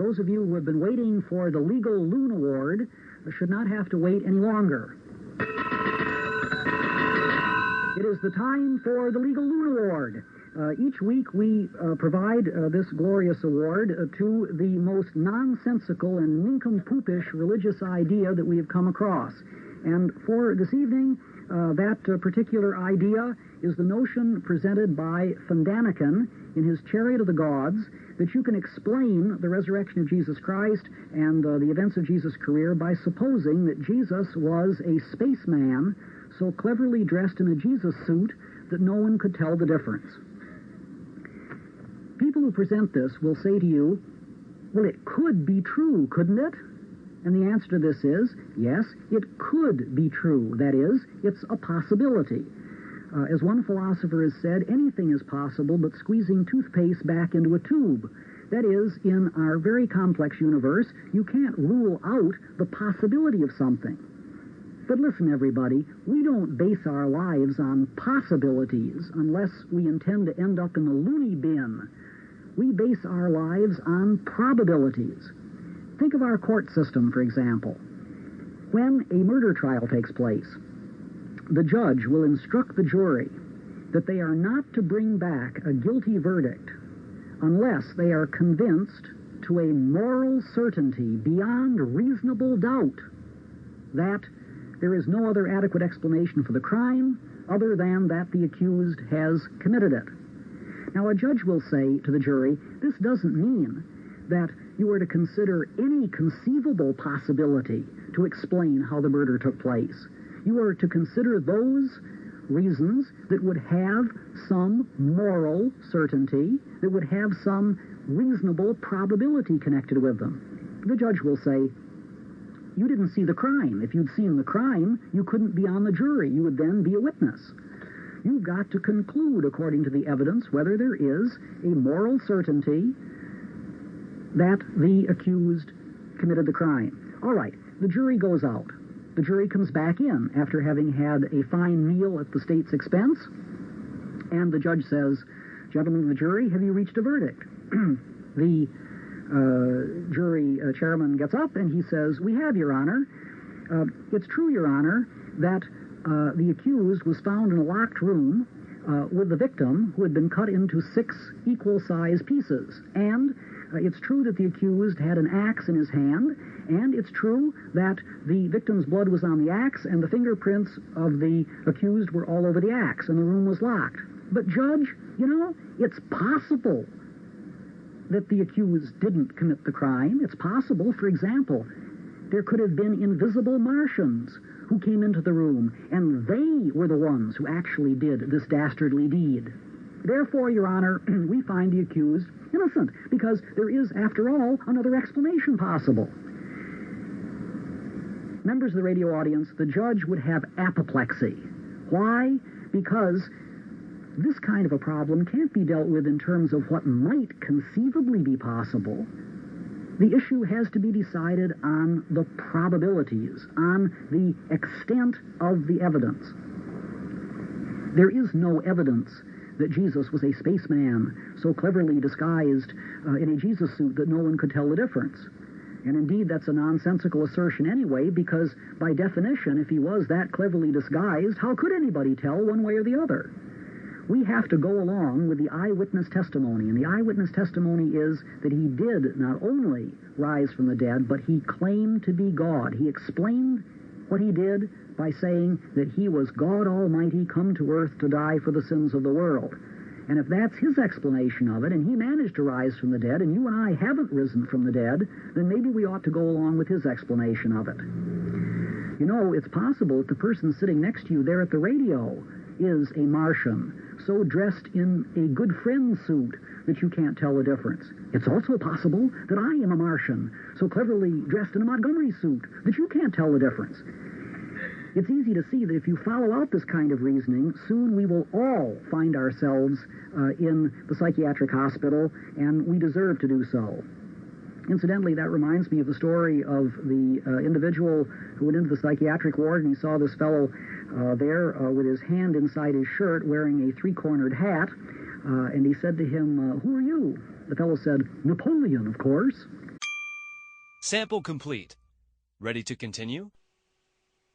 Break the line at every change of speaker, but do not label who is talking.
those of you who have been waiting for the legal Loon Award should not have to wait any longer. It is the time for the legal Loon Award. Each week we provide this glorious award to the most nonsensical and nincompoopish religious idea that we have come across. And for this evening, that particular idea is the notion presented by Van Daniken in his Chariot of the Gods, that you can explain the resurrection of Jesus Christ and the events of Jesus' career by supposing that Jesus was a spaceman so cleverly dressed in a Jesus suit that no one could tell the difference. People who present this will say to you, well, it could be true, couldn't it? And the answer to this is, yes, it could be true. That is, it's a possibility. As one philosopher has said, anything is possible but squeezing toothpaste back into a tube. That is, in our very complex universe, you can't rule out the possibility of something. But listen, everybody, we don't base our lives on possibilities unless we intend to end up in the loony bin. We base our lives on probabilities. Think of our court system, for example. When a murder trial takes place, the judge will instruct the jury that they are not to bring back a guilty verdict unless they are convinced to a moral certainty beyond reasonable doubt that there is no other adequate explanation for the crime other than that the accused has committed it. Now, a judge will say to the jury, this doesn't mean that you are to consider any conceivable possibility to explain how the murder took place. You are to consider those reasons that would have some moral certainty, that would have some reasonable probability connected with them. The judge will say, you didn't see the crime. If you'd seen the crime, you couldn't be on the jury. You would then be a witness. You've got to conclude, according to the evidence, whether there is a moral certainty that the accused committed the crime. All right, the jury goes out. The jury comes back in after having had a fine meal at the state's expense, and the judge says, gentlemen of the jury, have you reached a verdict? The jury chairman gets up and he says, we have, Your Honor. It's true, Your Honor, that the accused was found in a locked room with the victim who had been cut into 6 equal-sized pieces. And it's true that the accused had an axe in his hand, and it's true that the victim's blood was on the axe and the fingerprints of the accused were all over the axe, and the room was locked. But, Judge, you know, it's possible that the accused didn't commit the crime. It's possible, for example, there could have been invisible Martians who came into the room, and they were the ones who actually did this dastardly deed. Therefore, Your Honor, we find the accused innocent, because there is, after all, another explanation possible. Members of the radio audience, the judge would have apoplexy. Why? Because this kind of a problem can't be dealt with in terms of what might conceivably be possible. The issue has to be decided on the probabilities, on the extent of the evidence. There is no evidence that Jesus was a spaceman so cleverly disguised in a Jesus suit that no one could tell the difference. And indeed, that's a nonsensical assertion anyway, because by definition, if he was that cleverly disguised, how could anybody tell one way or the other? We have to go along with the eyewitness testimony, and the eyewitness testimony is that he did not only rise from the dead, but he claimed to be God. He explained what he did by saying that he was God Almighty come to earth to die for the sins of the world. And if that's his explanation of it, and he managed to rise from the dead, and you and I haven't risen from the dead, then maybe we ought to go along with his explanation of it. You know, it's possible that the person sitting next to you there at the radio is a Martian, so dressed in a good friend suit that you can't tell the difference. It's also possible that I am a Martian, so cleverly dressed in a Montgomery suit that you can't tell the difference. It's easy to see that if you follow out this kind of reasoning, soon we will all find ourselves in the psychiatric hospital, and we deserve to do so. Incidentally, that reminds me of the story of the individual who went into the psychiatric ward, and he saw this fellow there with his hand inside his shirt wearing a three-cornered hat, and he said to him, who are you? The fellow said, Napoleon, of course.
Sample complete. Ready to continue?